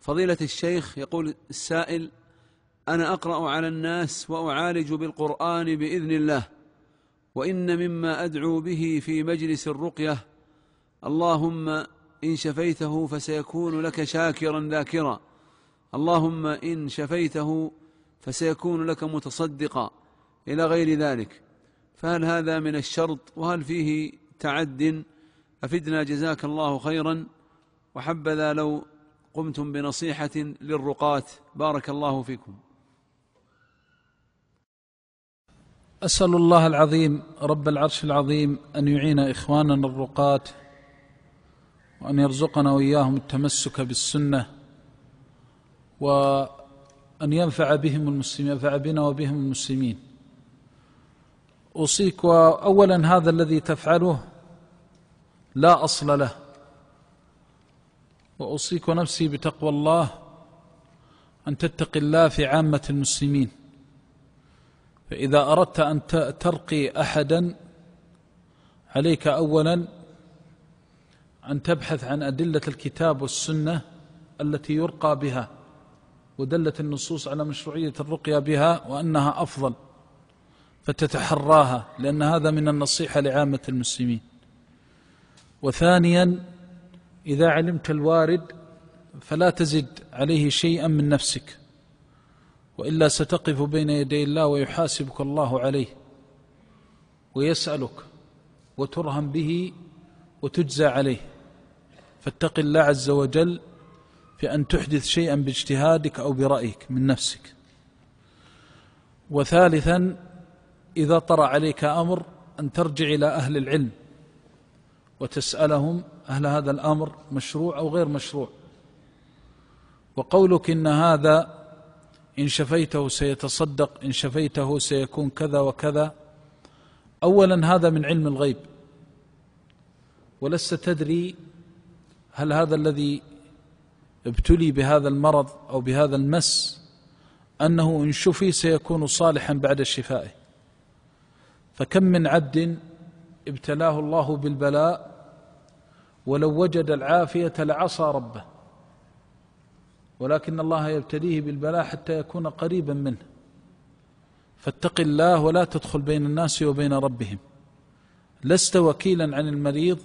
فضيلة الشيخ، يقول السائل: أنا أقرأ على الناس وأعالج بالقرآن بإذن الله، وإن مما أدعو به في مجلس الرقية: اللهم إن شفيته فسيكون لك شاكرا ذاكرا، اللهم إن شفيته فسيكون لك متصدقا، إلى غير ذلك، فهل هذا من الشرط وهل فيه تعد؟ أفدنا جزاك الله خيرا، وحبذا لو قمتم بنصيحة للرقاة، بارك الله فيكم. أسأل الله العظيم رب العرش العظيم أن يعين إخواننا الرقاة، وأن يرزقنا وإياهم التمسك بالسنة، وأن ينفع بهم المسلمين، ينفع بنا وبهم المسلمين. أوصيك أولا هذا الذي تفعله لا أصل له، وأوصيك نفسي بتقوى الله، أن تتقي الله في عامة المسلمين. فإذا أردت أن ترقي أحدا عليك أولا أن تبحث عن أدلة الكتاب والسنة التي يرقى بها، ودلت النصوص على مشروعية الرقية بها وأنها أفضل، فتتحراها، لأن هذا من النصيحة لعامة المسلمين. وثانيا إذا علمت الوارد فلا تزد عليه شيئا من نفسك، وإلا ستقف بين يدي الله ويحاسبك الله عليه ويسألك وترهم به وتجزى عليه، فاتق الله عز وجل في أن تحدث شيئا باجتهادك أو برأيك من نفسك. وثالثا إذا طرأ عليك أمر أن ترجع إلى أهل العلم وتسألهم: هل هذا الأمر مشروع أو غير مشروع؟ وقولك إن هذا إن شفيته سيتصدق، إن شفيته سيكون كذا وكذا، أولا هذا من علم الغيب، ولست تدري هل هذا الذي ابتلي بهذا المرض أو بهذا المس أنه إن شفي سيكون صالحا بعد شفائه. فكم من عبد ابتلاه الله بالبلاء ولو وجد العافية لعصى ربه، ولكن الله يبتليه بالبلاء حتى يكون قريبا منه. فاتق الله ولا تدخل بين الناس وبين ربهم. لست وكيلا عن المريض،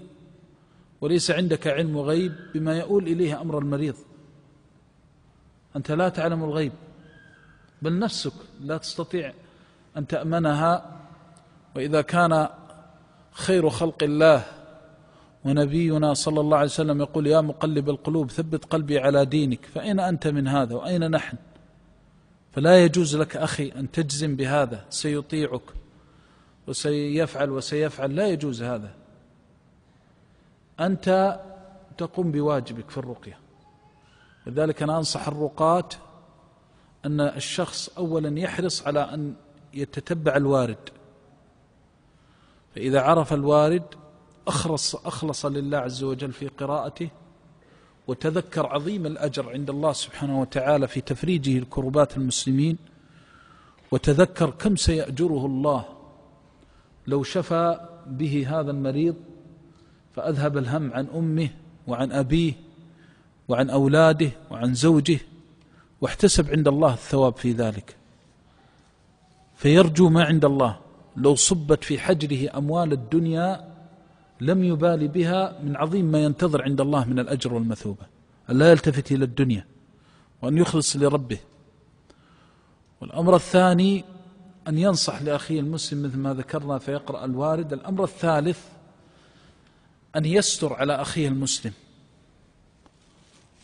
وليس عندك علم غيب بما يؤول إليه أمر المريض. أنت لا تعلم الغيب، بل نفسك لا تستطيع أن تأمنها. وإذا كان خير خلق الله ونبينا صلى الله عليه وسلم يقول: يا مقلب القلوب ثبت قلبي على دينك، فأين أنت من هذا وأين نحن؟ فلا يجوز لك أخي أن تجزم بهذا سيطيعك وسيفعل وسيفعل، لا يجوز هذا. أنت تقوم بواجبك في الرقية. لذلك أنا أنصح الرقاة أن الشخص أولا يحرص على أن يتتبع الوارد، فإذا عرف الوارد أخلص لله عز وجل في قراءته، وتذكر عظيم الأجر عند الله سبحانه وتعالى في تفريجه الكربات المسلمين، وتذكر كم سيأجره الله لو شفى به هذا المريض فأذهب الهم عن أمه وعن أبيه وعن أولاده وعن زوجه، واحتسب عند الله الثواب في ذلك. فيرجو ما عند الله. لو صبت في حجره أموال الدنيا لم يبالي بها من عظيم ما ينتظر عند الله من الأجر والمثوبة. أن لا يلتفت إلى الدنيا، وأن يخلص لربه. والأمر الثاني أن ينصح لأخيه المسلم مثل ما ذكرنا فيقرأ الوارد. الأمر الثالث أن يستر على أخيه المسلم.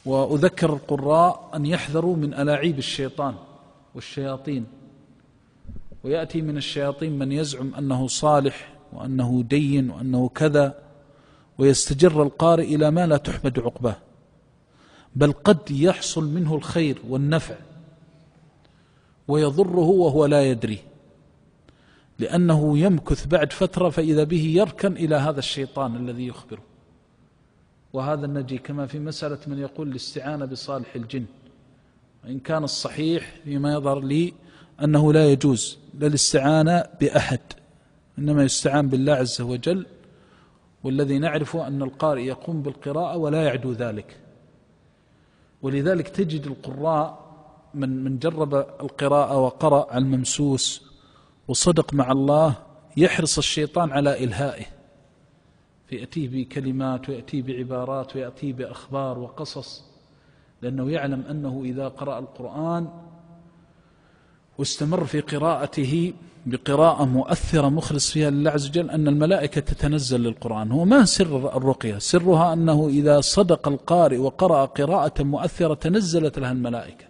وأذكر القراء أن يحذروا من ألاعيب الشيطان والشياطين. ويأتي من الشياطين من يزعم أنه صالح وأنه دين وأنه كذا، ويستجر القارئ إلى ما لا تحمد عقباه، بل قد يحصل منه الخير والنفع ويضره وهو لا يدري، لأنه يمكث بعد فترة فإذا به يركن إلى هذا الشيطان الذي يخبره. وهذا النجي كما في مسألة من يقول الاستعانة بصالح الجن، وإن كان الصحيح فيما يظهر لي أنه لا يجوز للاستعانة بأحد، إنما يستعان بالله عز وجل. والذي نعرف أن القارئ يقوم بالقراءة ولا يعدو ذلك. ولذلك تجد القراء من جرب القراءة وقرأ على الممسوس وصدق مع الله يحرص الشيطان على إلهائه، فيأتيه بكلمات ويأتيه بعبارات ويأتيه بأخبار وقصص، لأنه يعلم أنه إذا قرأ القرآن واستمر في قراءته بقراءة مؤثرة مخلص فيها لله عز وجل أن الملائكة تتنزل للقرآن. هو ما سر الرقية؟ سرها أنه إذا صدق القارئ وقرأ قراءة مؤثرة تنزلت لها الملائكة،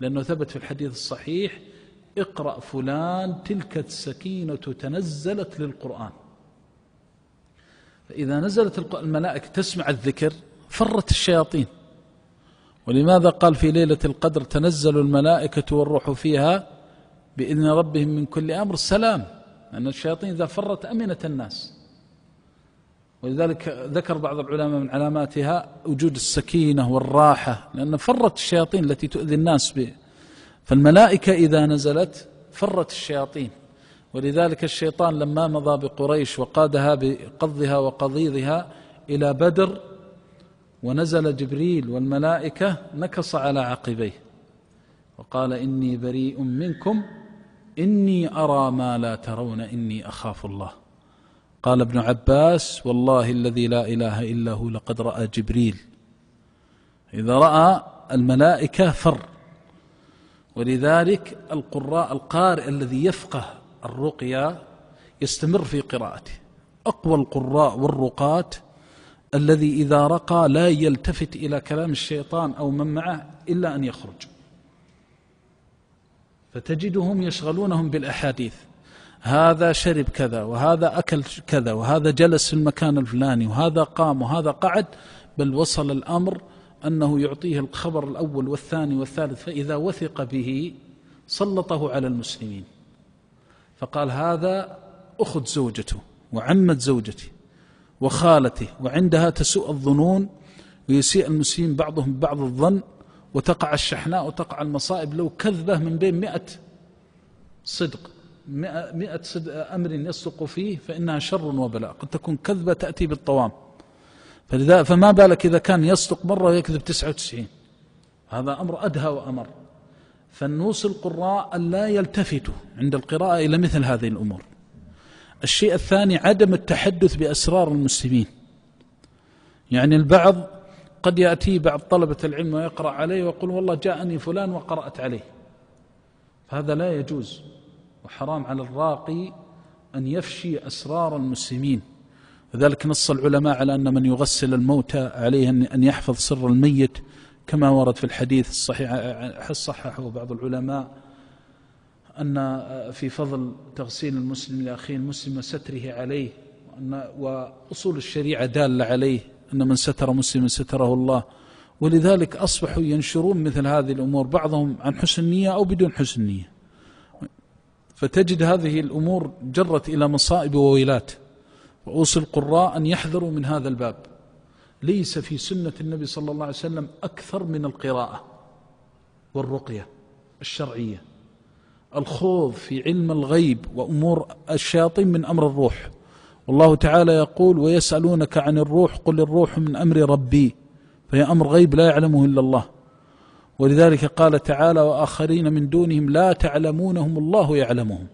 لأنه ثبت في الحديث الصحيح: اقرأ فلان تلك السكينة تنزلت للقرآن. فإذا نزلت الملائكة تسمع الذكر فرت الشياطين. ولماذا قال في ليلة القدر تنزل الملائكة والروح فيها بإذن ربهم من كل أمر سلام؟ لأن الشياطين إذا فرت أمنت الناس. ولذلك ذكر بعض العلماء من علاماتها وجود السكينة والراحة، لأن فرت الشياطين التي تؤذي الناس فالملائكة إذا نزلت فرت الشياطين. ولذلك الشيطان لما مضى بقريش وقادها بقضها وقضيضها إلى بدر ونزل جبريل والملائكة نكص على عقبيه وقال: إني بريء منكم إني أرى ما لا ترون إني أخاف الله. قال ابن عباس: والله الذي لا إله إلا هو لقد رأى جبريل. إذا رأى الملائكة فر. ولذلك القارئ الذي يفقه الرقية يستمر في قراءته. أقوى القراء والرقاة الذي إذا رقى لا يلتفت إلى كلام الشيطان أو من معه إلا أن يخرج، فتجدهم يشغلونهم بالأحاديث: هذا شرب كذا، وهذا أكل كذا، وهذا جلس في المكان الفلاني، وهذا قام، وهذا قعد. بل وصل الأمر أنه يعطيه الخبر الأول والثاني والثالث، فإذا وثق به سلطه على المسلمين. فقال: هذا أخذ زوجته وعمة زوجتي وخالته، وعندها تسوء الظنون ويسيء المسلمين بعضهم بعض الظن، وتقع الشحناء وتقع المصائب. لو كذبة من بين 100 صدق، 100 أمر يصدق فيه فإنها شر وبلاء. قد تكون كذبة تأتي بالطوام، فما بالك إذا كان يصدق مرة ويكذب 99؟ هذا أمر أدهى وأمر. فنوصي القراء أن لا يلتفتوا عند القراءة إلى مثل هذه الأمور. الشيء الثاني عدم التحدث بأسرار المسلمين. يعني البعض قد يأتي بعض طلبة العلم ويقرأ عليه ويقول: والله جاءني فلان وقرأت عليه. فهذا لا يجوز، وحرام على الراقي أن يفشي أسرار المسلمين. لذلك نص العلماء على أن من يغسل الموتى عليه أن يحفظ سر الميت، كما ورد في الحديث الصحيح صححه بعض العلماء أن في فضل تغسيل المسلم لأخيه المسلم وستره عليه، وأصول الشريعة دالة عليه أن من ستر مسلم ستره الله. ولذلك أصبحوا ينشرون مثل هذه الأمور، بعضهم عن حسن نية أو بدون حسن نية، فتجد هذه الأمور جرت إلى مصائب وويلات. وأوصي القراء أن يحذروا من هذا الباب. ليس في سنة النبي صلى الله عليه وسلم أكثر من القراءة والرقية الشرعية. الخوض في علم الغيب وأمور الشياطين من أمر الروح. والله تعالى يقول: ويسألونك عن الروح قل الروح من أمر ربي، فهي أمر غيب لا يعلمه إلا الله. ولذلك قال تعالى: وآخرين من دونهم لا تعلمونهم الله يعلمهم.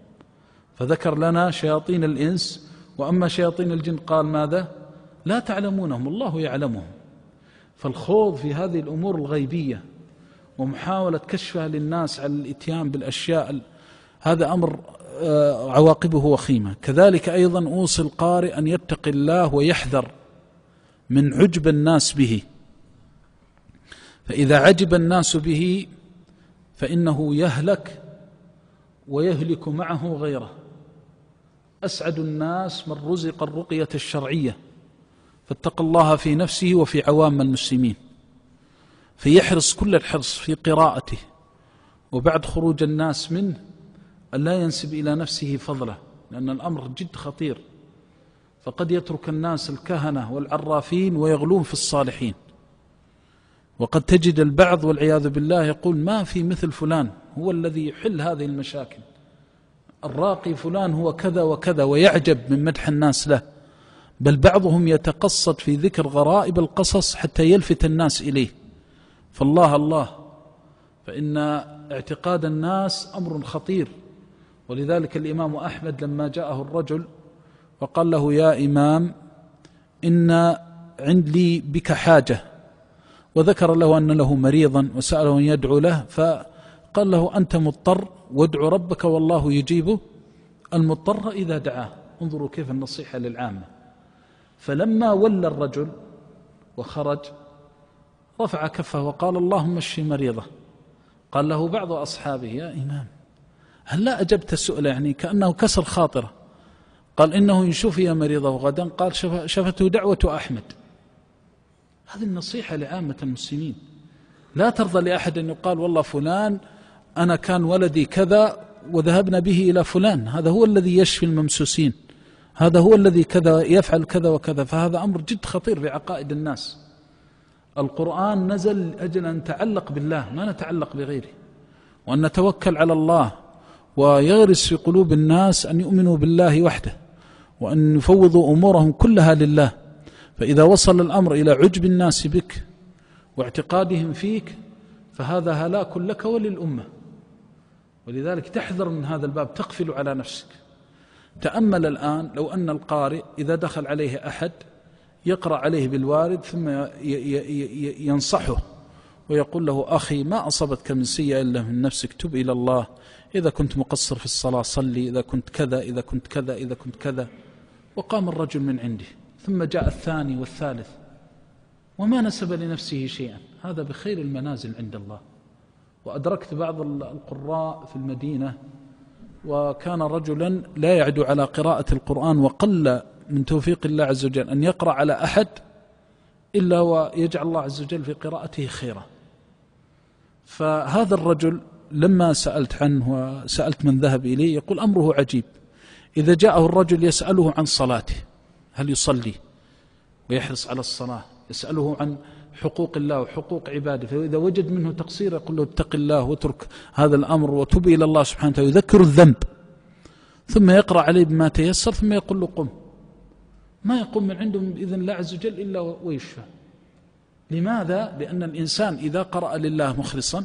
فذكر لنا شياطين الإنس، وأما شياطين الجن قال ماذا؟ لا تعلمونهم الله يعلمهم. فالخوض في هذه الأمور الغيبية ومحاولة كشفها للناس على الإتيان بالأشياء، هذا أمر عواقبه وخيمة. كذلك أيضا أوصي القارئ أن يتقي الله ويحذر من عجب الناس به، فإذا عجب الناس به فإنه يهلك ويهلك معه غيره. أسعد الناس من رزق الرقية الشرعية، فاتق الله في نفسه وفي عوام المسلمين، فيحرص كل الحرص في قراءته، وبعد خروج الناس منه أن لا ينسب إلى نفسه فضله، لأن الأمر جد خطير. فقد يترك الناس الكهنة والعرافين ويغلون في الصالحين. وقد تجد البعض والعياذ بالله يقول: ما في مثل فلان، هو الذي يحل هذه المشاكل، الراقي فلان هو كذا وكذا، ويعجب من مدح الناس له. بل بعضهم يتقصد في ذكر غرائب القصص حتى يلفت الناس إليه، فالله الله، فإن اعتقاد الناس أمر خطير. ولذلك الإمام أحمد لما جاءه الرجل وقال له: يا إمام، إن عندي بك حاجة، وذكر له أن له مريضا وسأله أن يدعو له، فقال له: أنت مضطر وادعو ربك والله يجيب المضطر إذا دعاه. انظروا كيف النصيحة للعامة. فلما ولى الرجل وخرج رفع كفه وقال: اللهم اشف مريضه. قال له بعض أصحابه: يا إمام، هل لا أجبت السؤال؟ يعني كأنه كسر خاطره. قال: إنه إن شفي مريضه غدا قال شفته دعوة أحمد. هذه النصيحة لعامة المسلمين. لا ترضى لأحد أن يقال: والله فلان أنا كان ولدي كذا وذهبنا به إلى فلان، هذا هو الذي يشفي الممسوسين، هذا هو الذي كذا يفعل كذا وكذا. فهذا أمر جد خطير في عقائد الناس. القرآن نزل أجل أن نتعلق بالله، ما نتعلق بغيره، وأن نتوكل على الله، ويغرس في قلوب الناس أن يؤمنوا بالله وحده، وأن يفوضوا أمورهم كلها لله. فإذا وصل الأمر إلى عجب الناس بك واعتقادهم فيك فهذا هلاك لك وللأمة. ولذلك تحذر من هذا الباب، تقفل على نفسك. تأمل الآن لو أن القارئ إذا دخل عليه أحد يقرأ عليه بالوارد ثم ينصحه ويقول له: أخي، ما أصبتك من سيئة إلا من نفسك، تب إلى الله، إذا كنت مقصر في الصلاة صلي، إذا كنت كذا إذا كنت كذا إذا كنت كذا. وقام الرجل من عنده، ثم جاء الثاني والثالث وما نسب لنفسه شيئا. هذا بخير المنازل عند الله. وأدركت بعض القراء في المدينة، وكان رجلا لا يعدو على قراءة القرآن، وقل من توفيق الله عز وجل أن يقرأ على أحد إلا ويجعل الله عز وجل في قراءته خيرا. فهذا الرجل لما سألت عنه وسألت من ذهب إليه يقول أمره عجيب. إذا جاءه الرجل يسأله عن صلاته، هل يصلي ويحرص على الصلاة، يسأله عن حقوق الله وحقوق عباده، فإذا وجد منه تقصير يقول له: اتق الله واترك هذا الأمر وتب إلى الله سبحانه وتعالى، يذكر الذنب، ثم يقرأ عليه بما تيسر، ثم يقول له: قم. ما يقوم من عنده بإذن الله عز وجل إلا ويشفى. لماذا؟ لأن الإنسان إذا قرأ لله مخلصا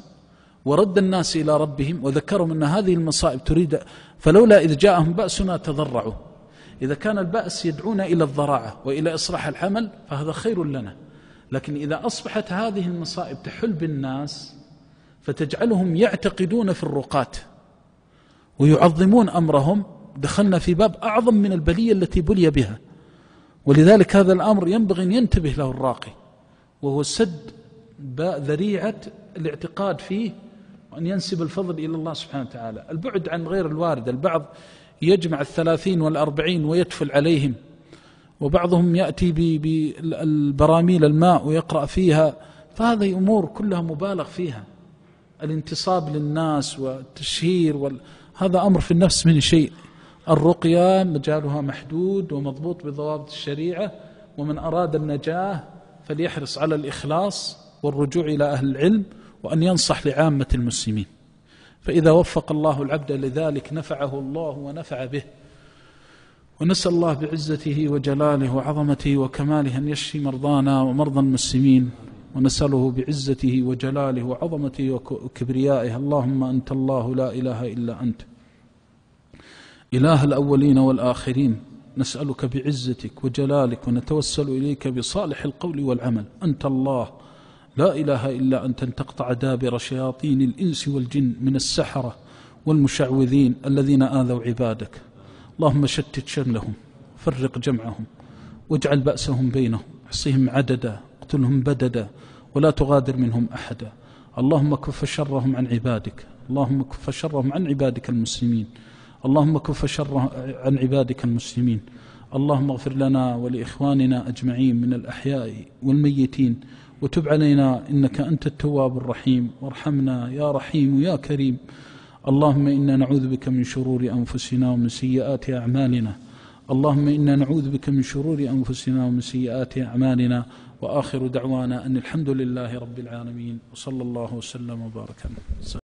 ورد الناس إلى ربهم وذكرهم أن هذه المصائب تريد، فلولا إذ جاءهم بأسنا تضرعوا. إذا كان البأس يدعونا إلى الضراعة وإلى إصلاح الحمل فهذا خير لنا. لكن إذا أصبحت هذه المصائب تحل بالناس فتجعلهم يعتقدون في الرقات ويعظمون أمرهم، دخلنا في باب أعظم من البلية التي بلي بها. ولذلك هذا الأمر ينبغي أن ينتبه له الراقي، وهو سد ذريعة الاعتقاد فيه، وأن ينسب الفضل إلى الله سبحانه وتعالى. البعد عن غير الوارد. البعض يجمع 30 و40 ويتفل عليهم، وبعضهم يأتي بالبراميل الماء ويقرأ فيها، فهذه أمور كلها مبالغ فيها. الانتصاب للناس والتشهير هذا أمر في النفس من شيء. الرقية مجالها محدود ومضبوط بضوابط الشريعة، ومن أراد النجاة فليحرص على الإخلاص والرجوع إلى أهل العلم، وأن ينصح لعامة المسلمين. فإذا وفق الله العبد لذلك نفعه الله ونفع به. ونسأل الله بعزته وجلاله وعظمته وكماله أن يشفي مرضانا ومرضى المسلمين، ونسأله بعزته وجلاله وعظمته وكبريائه: اللهم أنت الله لا إله إلا أنت، إله الأولين والآخرين، نسألك بعزتك وجلالك ونتوسل إليك بصالح القول والعمل، أنت الله لا إله إلا أنت، أن تقطع دابر شياطين الإنس والجن من السحرة والمشعوذين الذين آذوا عبادك. اللهم شتت شملهم، فرق جمعهم، واجعل بأسهم بينهم، احصهم عددا، اقتلهم بددا، ولا تغادر منهم أحدا. اللهم كف شرهم عن عبادك، اللهم كف شرهم عن عبادك المسلمين، اللهم كف شرهم عن عبادك المسلمين. اللهم اغفر لنا ولإخواننا أجمعين من الأحياء والميتين، وتب علينا إنك أنت التواب الرحيم، وارحمنا يا رحيم يا كريم. اللهم إنا نعوذ بك من شرور أنفسنا ومن سيئات أعمالنا، اللهم إنا نعوذ بك من شرور أنفسنا ومن سيئات أعمالنا. وآخر دعوانا أن الحمد لله رب العالمين، وصلى الله وسلم وبارك عليه.